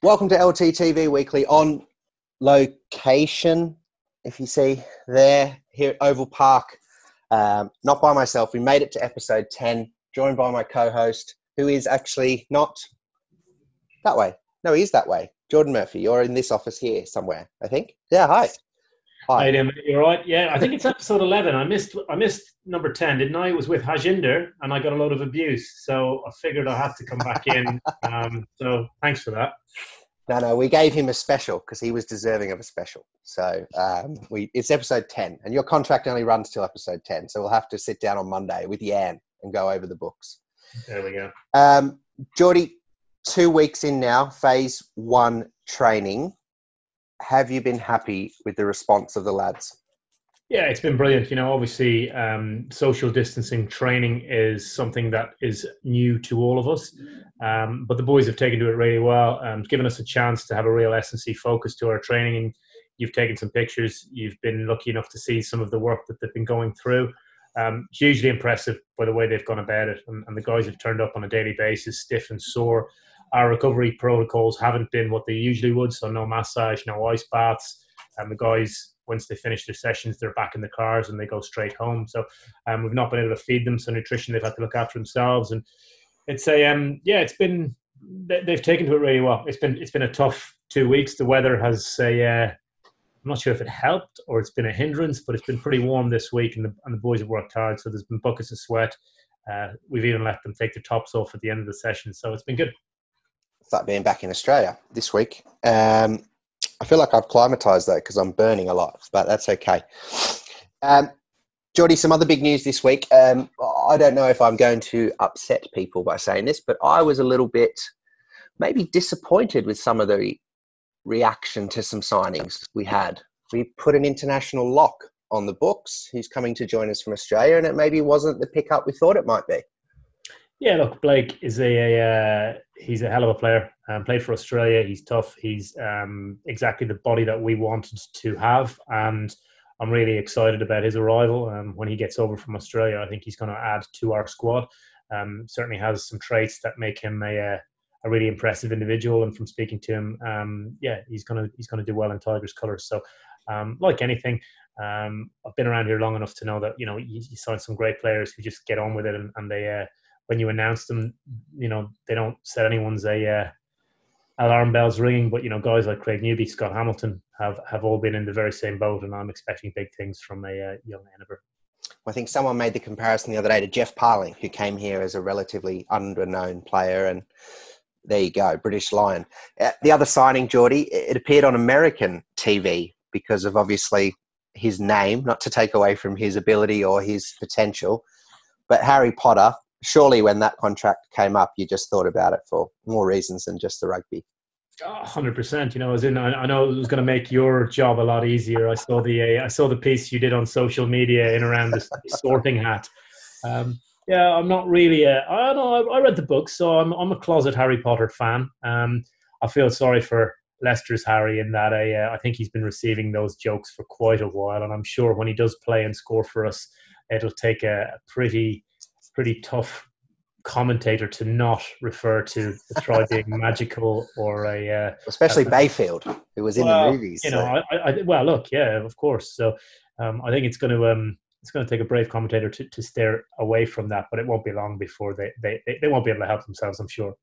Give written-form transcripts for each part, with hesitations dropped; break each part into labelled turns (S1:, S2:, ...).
S1: Welcome to LTTV Weekly on location. If you see there, here at Oval Park, not by myself. We made it to episode 10, joined by my co-host, who is actually not that way. No, he is that way. Geordan Murphy, you're in this office here somewhere, I think. Yeah, hi.
S2: Hi. Hey, you're right. Yeah, I think it's episode 11. I missed number 10, didn't I? It was with Hajinder, and I got a load of abuse. So I figured I had to come back in. So thanks for that.
S1: No, we gave him a special because he was deserving of a special. So it's episode 10, and your contract only runs till episode 10. So we'll have to sit down on Monday with Jan and go over the books.
S2: There we go.
S1: Geordie, 2 weeks in now, phase 1 training. Have you been happy with the response of the lads?
S2: Yeah, it's been brilliant. You know, obviously, social distancing training is something that is new to all of us. But the boys have taken to it really well and given us a chance to have a real S&C focus to our training. And you've taken some pictures. You've been lucky enough to see some of the work that they've been going through. Hugely impressive by the way they've gone about it. And the guys have turned up on a daily basis, stiff and sore. Our recovery protocols haven't been what they usually would, so no massage, no ice baths. And the guys, once they finish their sessions, they're back in the cars and they go straight home. So we've not been able to feed them, so nutrition they've had to look after themselves. And it's they've taken to it really well. It's been a tough 2 weeks. The weather has I'm not sure if it helped or it's been a hindrance, but it's been pretty warm this week, and the boys have worked hard. So there's been buckets of sweat. We've even let them take their tops off at the end of the session. So it's been good.
S1: It's like being back in Australia this week. I feel like I've climatized though because I'm burning a lot, but that's okay. Geordie, some other big news this week. I don't know if I'm going to upset people by saying this, but I was a little bit maybe disappointed with some of the reaction to some signings we had. We put an international lock on the books who's coming to join us from Australia, and it maybe wasn't the pickup we thought it might be.
S2: Yeah, look, Blake is he's a hell of a player. Played for Australia. He's tough. He's exactly the body that we wanted to have, and I'm really excited about his arrival. When he gets over from Australia, I think he's going to add to our squad. Certainly has some traits that make him a really impressive individual. And from speaking to him, he's going to do well in Tigers colours. So, like anything, I've been around here long enough to know that you sign some great players who just get on with it, and they. When you announce them, they don't set anyone's alarm bells ringing. But guys like Craig Newby, Scott Hamilton have all been in the very same boat, and I'm expecting big things from a young Enniver.
S1: I think someone made the comparison the other day to Jeff Parling, who came here as a relatively underknown player, and there you go, British Lion. The other signing, Geordie, it appeared on American TV because of obviously his name, not to take away from his ability or his potential, but Harry Potter. Surely when that contract came up, you just thought about it for more reasons than just the rugby.
S2: 100%. I know it was going to make your job a lot easier. I saw the piece you did on social media in around the sorting hat. I'm not really. I read the book, so I'm a closet Harry Potter fan. I feel sorry for Leicester's Harry in that I think he's been receiving those jokes for quite a while, and I'm sure when he does play and score for us, it'll take a pretty tough commentator to not refer to the try being magical or
S1: especially Bayfield, who was in the movies.
S2: Of course. So I think it's going to take a brave commentator to steer away from that, but it won't be long before they won't be able to help themselves, I'm sure.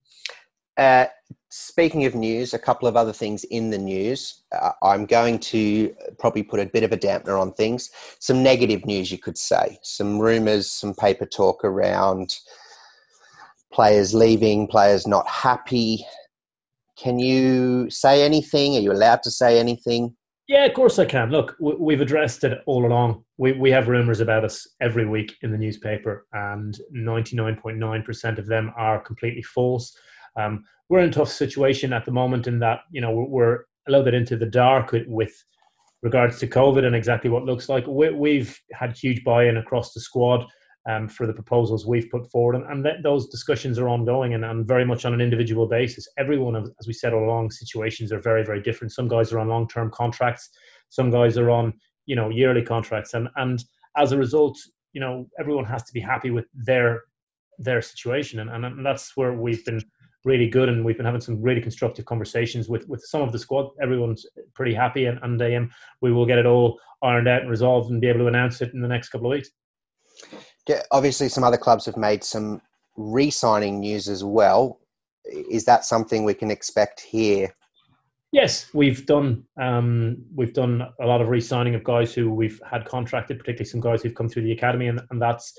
S1: Speaking of news, a couple of other things in the news. I'm going to probably put a bit of a dampener on things. Some negative news, you could say. Some rumours, some paper talk around players leaving, players not happy. Can you say anything? Are you allowed to say anything?
S2: Yeah, of course I can. Look, we've addressed it all along. We have rumours about us every week in the newspaper, and 99.9% of them are completely false. We're in a tough situation at the moment in that, we're a little bit into the dark with regards to COVID and exactly what it looks like. We've had huge buy-in across the squad for the proposals we've put forward, and those discussions are ongoing and very much on an individual basis. Everyone, as we said all along, situations are very, very different. Some guys are on long-term contracts. Some guys are on, yearly contracts. And as a result, everyone has to be happy with their situation. And that's where we've been really good, and we've been having some really constructive conversations with some of the squad. Everyone's pretty happy, and we will get it all ironed out and resolved and be able to announce it in the next couple of weeks.
S1: Yeah, obviously, some other clubs have made some re-signing news as well. Is that something we can expect here?
S2: Yes, we've done a lot of re-signing of guys who we've had contracted, particularly some guys who've come through the academy, and that's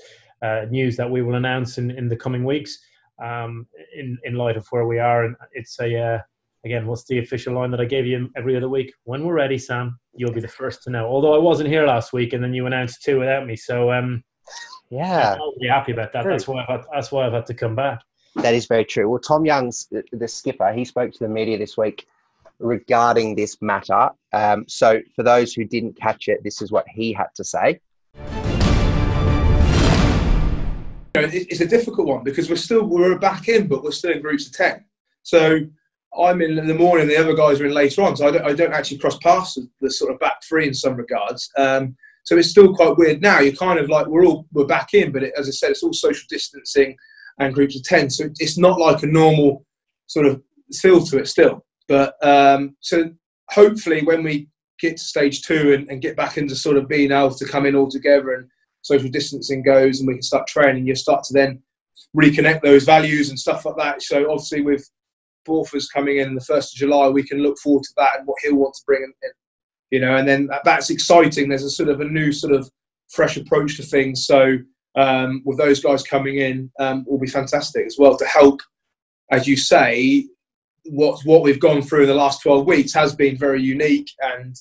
S2: news that we will announce in the coming weeks. In light of where we are, and it's again, what's the official line that I gave you every other week? When we're ready, Sam, you'll be the first to know. Although I wasn't here last week, and then you announced 2 without me, so
S1: yeah,
S2: I'm really happy about that. True. That's why I've had to come back.
S1: That is very true. Well, Tom Young's the skipper. He spoke to the media this week regarding this matter. So for those who didn't catch it, this is what he had to say.
S3: It's a difficult one because we're back in, but we're still in groups of 10. So I'm in the morning, the other guys are in later on. So I don't actually cross past the sort of back 3 in some regards. So it's still quite weird now. You're kind of like, we're back in, but as I said, it's all social distancing and groups of 10. So it's not like a normal sort of feel to it still. But so hopefully when we get to stage 2 and get back into sort of being able to come in all together and social distancing goes and we can start training, you start to then reconnect those values and stuff like that. So obviously with Borthers coming in the 1st of July, we can look forward to that and what he'll want to bring in, and then that's exciting. There's a sort of a new sort of fresh approach to things. So with those guys coming in will be fantastic as well to help, as you say, what we've gone through in the last 12 weeks has been very unique, and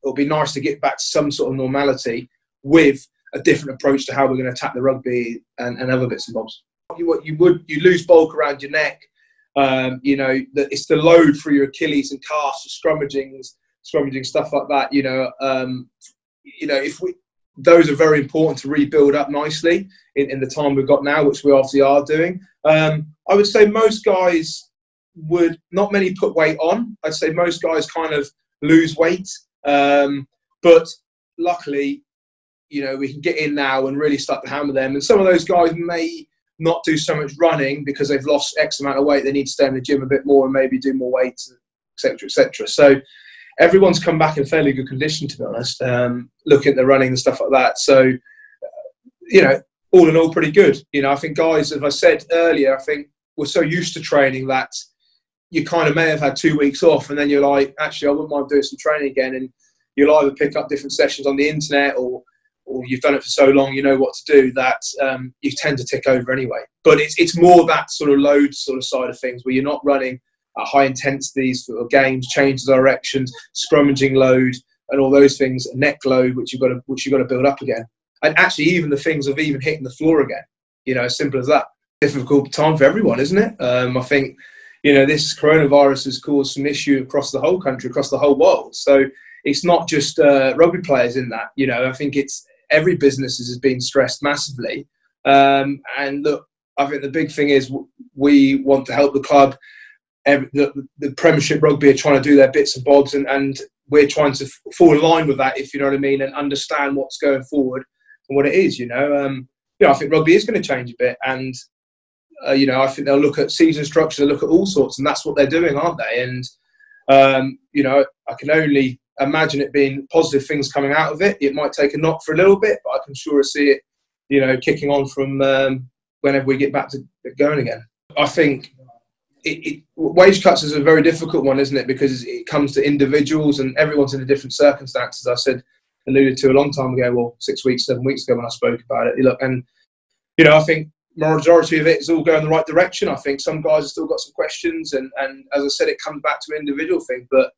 S3: it'll be nice to get back to some sort of normality with a different approach to how we're going to attack the rugby and other bits and bobs. You lose bulk around your neck. It's the load through your Achilles and calves, scrummaging stuff like that. Those are very important to rebuild up nicely in the time we've got now, which we obviously are doing. I would say most guys not many put weight on. I'd say most guys kind of lose weight, but luckily, we can get in now and really start to hammer them. And some of those guys may not do so much running because they've lost X amount of weight. They need to stay in the gym a bit more and maybe do more weights, etc., etc. So everyone's come back in fairly good condition, to be honest, looking at the running and stuff like that. So, all in all, pretty good. I think guys, as I said earlier, I think we're so used to training that you kind of may have had 2 weeks off and then you're like, actually, I wouldn't mind doing some training again. And you'll either pick up different sessions on the internet or you've done it for so long, you know what to do, that you tend to tick over anyway. But it's more that sort of load sort of side of things where you're not running at high intensities for games, change directions, scrummaging load, and all those things, neck load, which you've got to build up again. And actually, even the things of even hitting the floor again, as simple as that. Difficult time for everyone, isn't it? I think, this coronavirus has caused some issue across the whole country, across the whole world. So it's not just rugby players in that. I think it's every business has been stressed massively. And look, I think the big thing is we want to help the club. The Premiership Rugby are trying to do their bits and bobs, and we're trying to fall in line with that, if you know what I mean, and understand what's going forward and what it is. I think rugby is going to change a bit, and I think they'll look at season structure, they'll look at all sorts, and that's what they're doing, aren't they? And I can only imagine it being positive things coming out of it. It might take a knock for a little bit, but I can sure see it, kicking on from whenever we get back to going again. I think wage cuts is a very difficult one, isn't it? Because it comes to individuals and everyone's in a different circumstances. I alluded to a long time ago, 6 weeks, 7 weeks ago when I spoke about it. Look, and I think majority of it is all going the right direction. I think some guys have still got some questions, and as I said, it comes back to an individual thing. But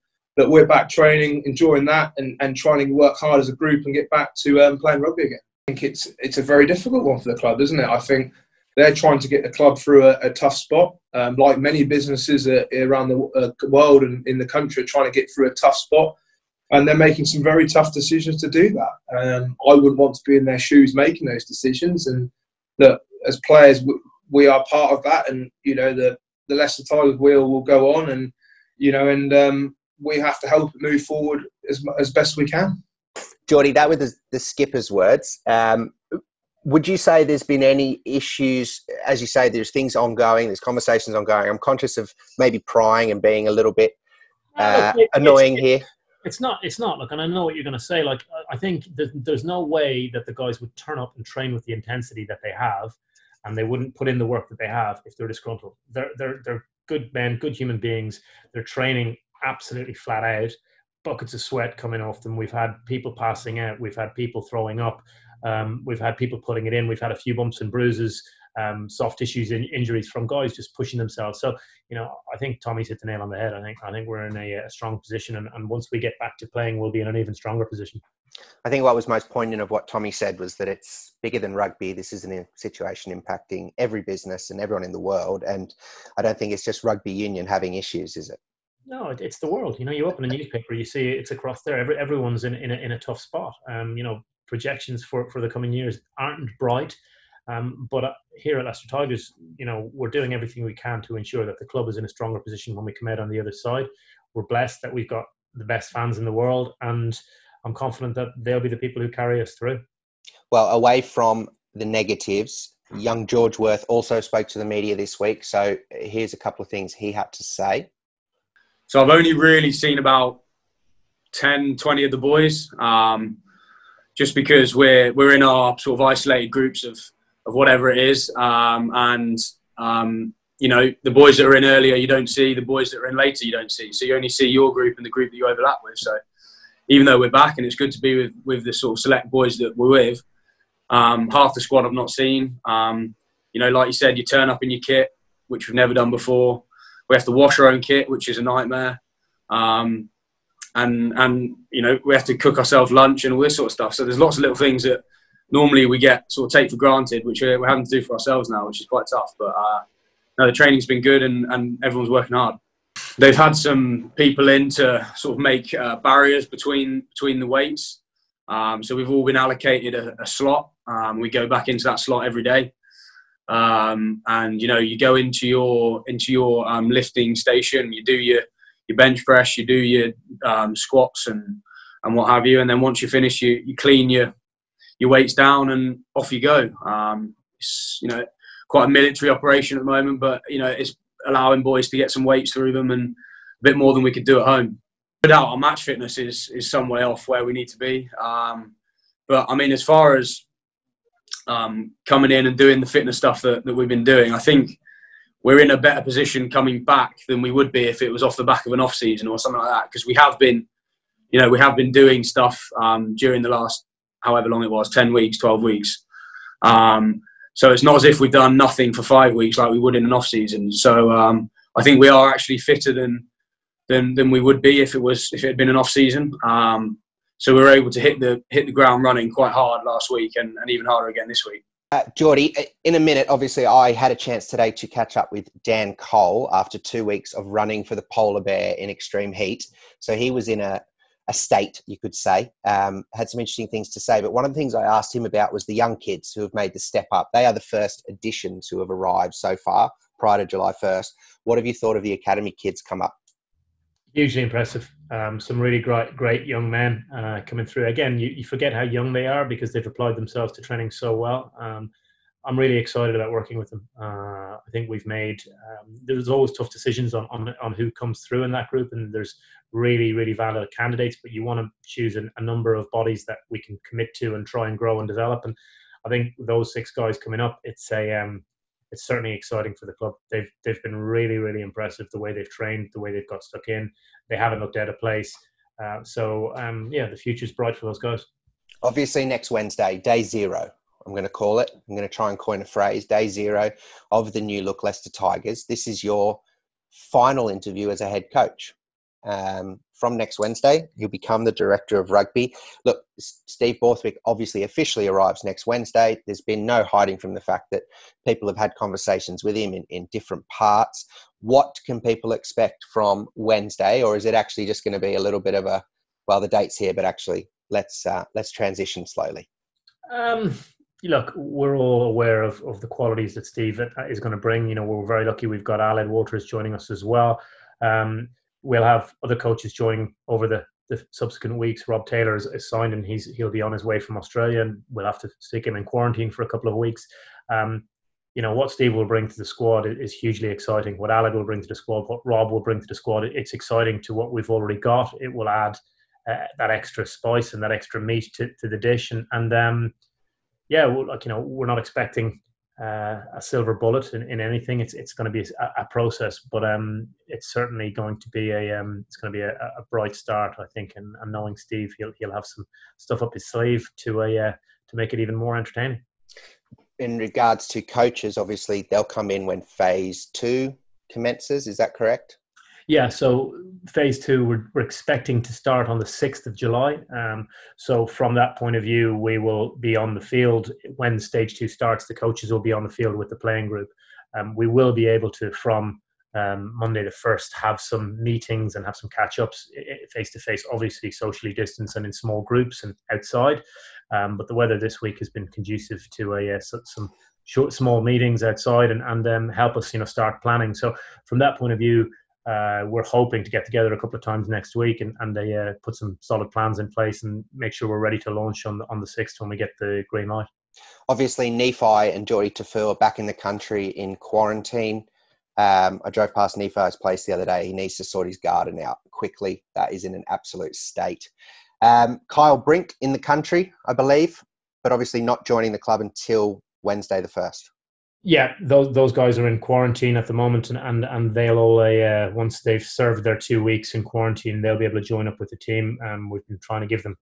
S3: we're back training, enjoying that, and trying to work hard as a group and get back to playing rugby again. I think it's a very difficult one for the club, isn't it? I think they're trying to get the club through a tough spot, like many businesses around the world and in the country are trying to get through a tough spot, and they're making some very tough decisions to do that. I wouldn't want to be in their shoes making those decisions, and look, as players, we are part of that, and the Leicester Tigers will go on, and we have to help it move forward as best we can.
S1: Geordie, that was the skipper's words. Would you say there's been any issues? As you say, there's things ongoing, there's conversations ongoing. I'm conscious of maybe prying and being a little bit annoying here.
S2: It's not. Look, and I know what you're going to say. Like, I think there's no way that the guys would turn up and train with the intensity that they have, and they wouldn't put in the work that they have if they're disgruntled. They're good men, good human beings. They're training absolutely flat out, buckets of sweat coming off them. We've had people passing out. We've had people throwing up. We've had people putting it in. We've had a few bumps and bruises, soft tissues, injuries from guys just pushing themselves. So, I think Tommy's hit the nail on the head. I think we're in a strong position, and once we get back to playing, we'll be in an even stronger position.
S1: I think what was most poignant of what Tommy said was that it's bigger than rugby. This is a situation impacting every business and everyone in the world, and I don't think it's just rugby union having issues, is it?
S2: No, it's the world. You open a newspaper, you see it's across there. Everyone's in a tough spot. Projections for the coming years aren't bright. But here at Leicester Tigers, we're doing everything we can to ensure that the club is in a stronger position when we come out on the other side. We're blessed that we've got the best fans in the world, and I'm confident that they'll be the people who carry us through.
S1: Well, away from the negatives, young George Worth also spoke to the media this week. So here's a couple of things he had to say.
S4: So I've only really seen about 10, 20 of the boys, just because we're in our sort of isolated groups of whatever it is. The boys that are in earlier, you don't see. The boys that are in later, you don't see. So you only see your group and the group that you overlap with. So even though we're back and it's good to be with the sort of select boys that we're with, half the squad I've not seen. Like you said, you turn up in your kit, which we've never done before. We have to wash our own kit, which is a nightmare. And we have to cook ourselves lunch and all this sort of stuff. So there's lots of little things that normally we take for granted, which we're having to do for ourselves now, which is quite tough. But no, the training's been good and everyone's working hard. They've had some people in to sort of make barriers between the weights. So we've all been allocated a slot. We go back into that slot every day. You go into your lifting station, you do your bench press, you do your squats and what have you, and then once you finish, you clean your weights down and off you go. It's quite a military operation at the moment, but it's allowing boys to get some weights through them and a bit more than we could do at home. No doubt our match fitness is some way off where we need to be, but I mean, as far as coming in and doing the fitness stuff that we've been doing, I think we're in a better position coming back than we would be if it was off the back of an off season or something like that, because we have been doing stuff during the last however long it was, 10 weeks, 12 weeks. So it's not as if we've done nothing for 5 weeks like we would in an off season. So I think we are actually fitter than we would be if it had been an off season. So we were able to hit the ground running quite hard last week and even harder again this week.
S1: Geordie, in a minute, obviously I had a chance today to catch up with Dan Cole after 2 weeks of running for the polar bear in extreme heat. So he was in a state, you could say, had some interesting things to say. But one of the things I asked him about was the young kids who have made the step up. They are the first additions who have arrived so far prior to July 1st. What have you thought of the academy kids come up?
S2: Hugely impressive. Some really great young men coming through. Again, you forget how young they are because they've applied themselves to training so well. I'm really excited about working with them. I think we've made, there's always tough decisions on who comes through in that group, and there's really, really valid candidates, but you want to choose a number of bodies that we can commit to and try and grow and develop. And I think those 6 guys coming up, it's certainly exciting for the club. They've been really, really impressive, the way they've trained, the way they've got stuck in. They haven't looked out of place. The future's bright for those guys. Obviously,
S1: next Wednesday, day 0, I'm going to call it. I'm going to try and coin a phrase, day 0 of the new look Leicester Tigers. This is your final interview as a head coach. From next Wednesday, you'll become the director of rugby. Look, Steve Borthwick obviously officially arrives next Wednesday. There's been no hiding from the fact that people have had conversations with him in different parts. What can people expect from Wednesday? Or is it actually just going to be a little bit of the date's here, but actually let's transition slowly?
S2: Look, we're all aware of the qualities that Steve is going to bring. We're very lucky we've got Aled Walters joining us as well. We'll have other coaches joining over the the subsequent weeks, Rob Taylor is signed, and he'll be on his way from Australia, and we'll have to stick him in quarantine for a couple of weeks. What Steve will bring to the squad is hugely exciting. What Alec will bring to the squad, what Rob will bring to the squad, it's exciting to what we've already got. It will add that extra spice and that extra meat to the dish, we're not expecting a silver bullet in anything. It's going to be a process, but it's certainly going to be a bright start, I think. And knowing Steve, he'll have some stuff up his sleeve to make it even more entertaining.
S1: In regards to coaches, obviously they'll come in when phase 2 commences. Is that correct?
S2: Yeah, so phase 2, we're expecting to start on the 6th of July. So from that point of view, we will be on the field. When stage 2 starts, the coaches will be on the field with the playing group. We will be able to, from Monday the 1st, have some meetings and have some catch-ups face-to-face, obviously socially distanced and in small groups and outside. But the weather this week has been conducive to some short, small meetings outside and help us, start planning. So from that point of view, we're hoping to get together a couple of times next week and put some solid plans in place and make sure we're ready to launch on the 6th when we get the green light.
S1: Obviously, Nephi and Geordie Tafu are back in the country in quarantine. I drove past Nephi's place the other day. He needs to sort his garden out quickly. That is in an absolute state. Kyle Brink in the country, I believe, but obviously not joining the club until Wednesday the 1st.
S2: Yeah, those guys are in quarantine at the moment, and they'll all once they've served their 2 weeks in quarantine, they'll be able to join up with the team. We've been trying to give them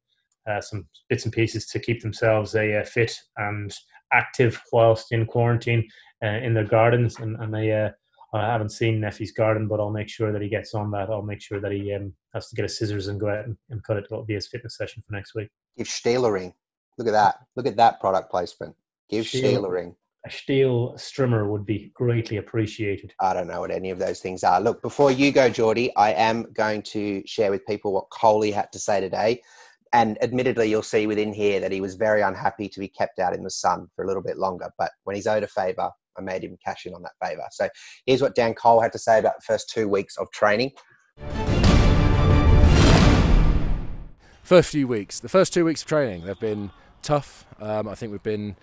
S2: some bits and pieces to keep themselves fit and active whilst in quarantine in their gardens. And I haven't seen Neffy's garden, but I'll make sure that he gets on that. I'll make sure that he has to get his scissors and go out and cut it. That'll be his fitness session for next week.
S1: Give Steele a ring. Look at that. Look at that product placement. Give Steele a ring.
S2: A steel strimmer would be greatly appreciated.
S1: I don't know what any of those things are. Look, before you go, Geordie, I am going to share with people what Coley had to say today. And admittedly, you'll see within here that he was very unhappy to be kept out in the sun for a little bit longer. But when he's owed a favour, I made him cash in on that favour. So here's what Dan Cole had to say about the first 2 weeks of training.
S5: First few weeks. The first 2 weeks of training, they've been tough. I think we've been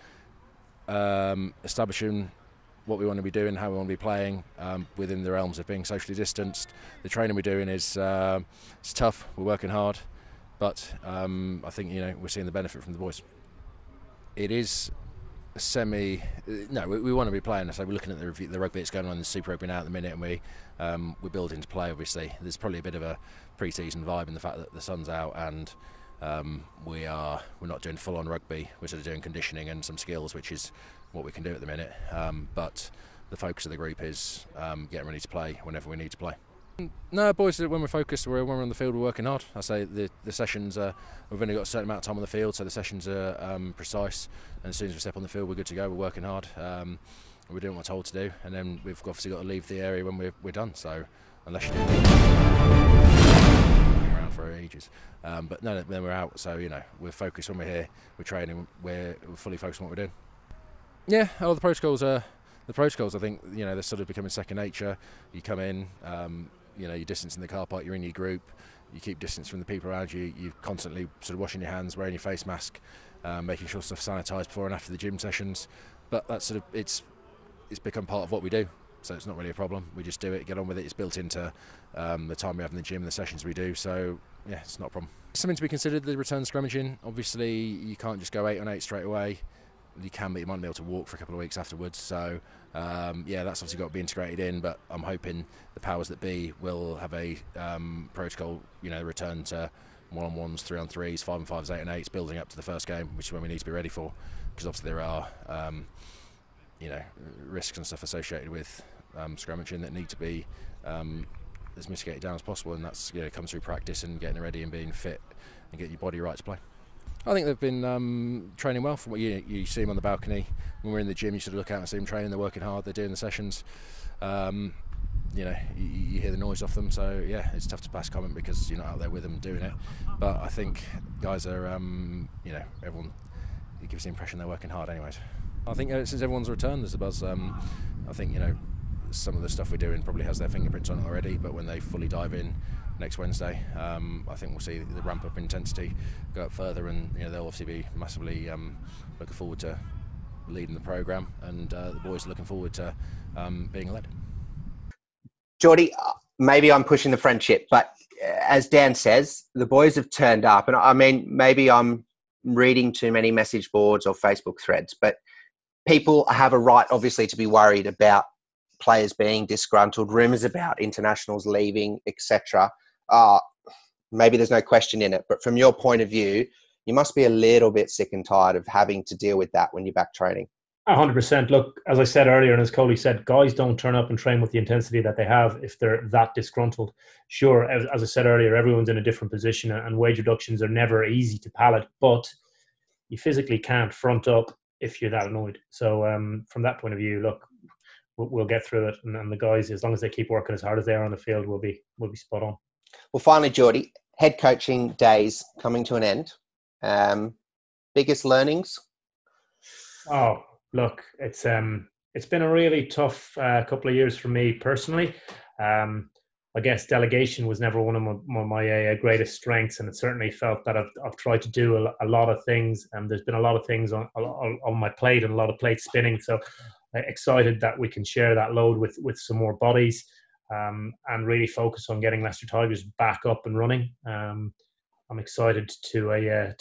S5: establishing what we want to be doing, how we want to be playing within the realms of being socially distanced. The training we're doing is it's tough. We're working hard, but I think we're seeing the benefit from the boys. It is we want to be playing. So we're looking at the rugby that's going on in the Super Rugby now at the minute, and we're building to play. Obviously, there's probably a bit of a pre-season vibe in the fact that the sun's out and we're not doing full-on rugby. We're sort of doing conditioning and some skills, which is what we can do at the minute. But the focus of the group is getting ready to play whenever we need to play. No, boys, when we're focused, when we're on the field, we're working hard. I say the sessions, we've only got a certain amount of time on the field, so the sessions are precise. And as soon as we step on the field, we're good to go. We're working hard. We're doing what we're told to do, and then we've obviously got to leave the area when we're done. So unless you do around for ages, but no, then we're out. So we're focused when we're here. We're training. We're fully focused on what we're doing. Yeah, the protocols are the protocols. I think they're sort of becoming second nature. You come in. You're distancing the car park, you're in your group, you keep distance from the people around you, you're constantly sort of washing your hands, wearing your face mask, making sure stuff's sanitised before and after the gym sessions. But that's sort of, it's become part of what we do, so it's not really a problem. We just do it, get on with it. It's built into the time we have in the gym and the sessions we do, so yeah, it's not a problem. Something to be considered, the return scrummaging. Obviously, you can't just go 8 on 8 straight away. You can, but you might be able to walk for a couple of weeks afterwards. So, that's obviously got to be integrated in. But I'm hoping the powers that be will have a protocol, return to 1-on-1s, 3-on-3s, 5-on-5s, 8-on-8s, building up to the first game, which is when we need to be ready for. Because obviously there are, risks and stuff associated with scrummaging that need to be as mitigated down as possible. And that's comes through practice and getting ready and being fit and getting your body right to play. I think they've been training well. From what you see them on the balcony, when we're in the gym, you sort of look out and see them training. They're working hard. They're doing the sessions. You hear the noise off them. So yeah, it's tough to pass comment because you're not out there with them doing it. But I think guys are, everyone. It gives the impression they're working hard, anyways. I think since everyone's returned, there's a buzz. I think some of the stuff we're doing probably has their fingerprints on it already. But when they fully dive in, next Wednesday. I think we'll see the ramp up intensity go up further, and they'll obviously be massively looking forward to leading the programme, and the boys are looking forward to being led.
S1: Geordie, maybe I'm pushing the friendship, but as Dan says, the boys have turned up. And I mean, maybe I'm reading too many message boards or Facebook threads, but people have a right, obviously, to be worried about players being disgruntled, rumours about internationals leaving, etc. Maybe there's no question in it, but from your point of view, you must be a little bit sick and tired of having to deal with that when you're back training.
S2: 100%. Look, as I said earlier, and as Coley said, guys don't turn up and train with the intensity that they have if they're that disgruntled. Sure, as I said earlier, everyone's in a different position, and wage reductions are never easy to pallet, but you physically can't front up if you're that annoyed. So from that point of view, look, we'll get through it, and the guys, as long as they keep working as hard as they are on the field, will be spot on.
S1: Well, finally, Geordie, head coaching days coming to an end. Biggest learnings?
S2: Oh, look, it's been a really tough couple of years for me personally. I guess delegation was never one of my greatest strengths, and it certainly felt that I've tried to do a lot of things, and there's been a lot of things on my plate and a lot of plates spinning. So excited that we can share that load with some more bodies, and really focus on getting Leicester Tigers back up and running. I'm excited to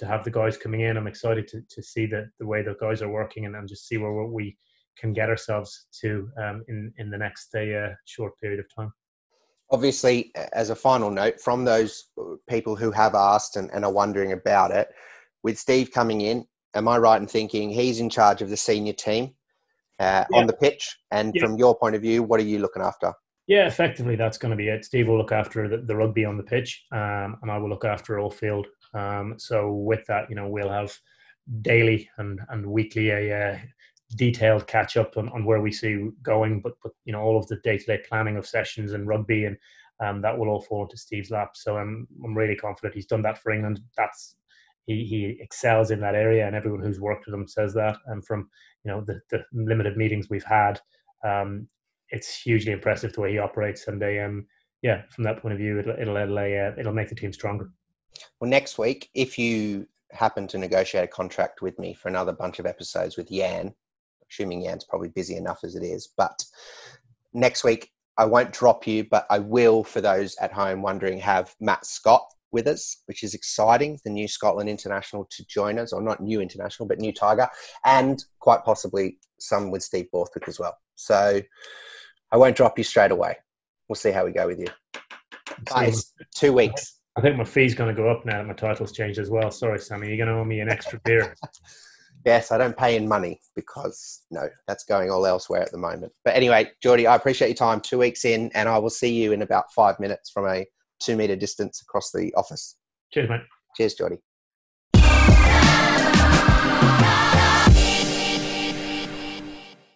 S2: have the guys coming in. I'm excited to see the way the guys are working, and just see where we can get ourselves to in the next short period of time.
S1: Obviously, as a final note, from those people who have asked and are wondering about it, with Steve coming in, am I right in thinking he's in charge of the senior team on the pitch? And from your point of view, what are you looking after?
S2: Yeah, effectively, that's going to be it. Steve will look after the rugby on the pitch, and I will look after all field. So with that, we'll have daily and weekly a detailed catch up on where we see going. But all of the day-to-day planning of sessions and rugby, and that will all fall into Steve's lap. So I'm really confident he's done that for England. He excels in that area, and everyone who's worked with him says that. And from the limited meetings we've had, it's hugely impressive the way he operates, and from that point of view, it'll make the team stronger.
S1: Well, next week, if you happen to negotiate a contract with me for another bunch of episodes with Jan, assuming Jan's probably busy enough as it is, but next week I won't drop you, but I will, for those at home wondering, have Matt Scott with us, which is exciting, the new Scotland international to join us, or not new international, but new Tiger, and quite possibly some with Steve Borthwick as well. So I won't drop you straight away. We'll see how we go with you. Guys, 2 weeks.
S2: I think my fee's going to go up now that my title's changed as well. Sorry, Sammy. You're going to owe me an extra beer.
S1: Yes, I don't pay in money because, no, that's going all elsewhere at the moment. But anyway, Geordie, I appreciate your time. 2 weeks in, and I will see you in about 5 minutes from a 2 metre distance across the office.
S2: Cheers, mate.
S1: Cheers, Geordie.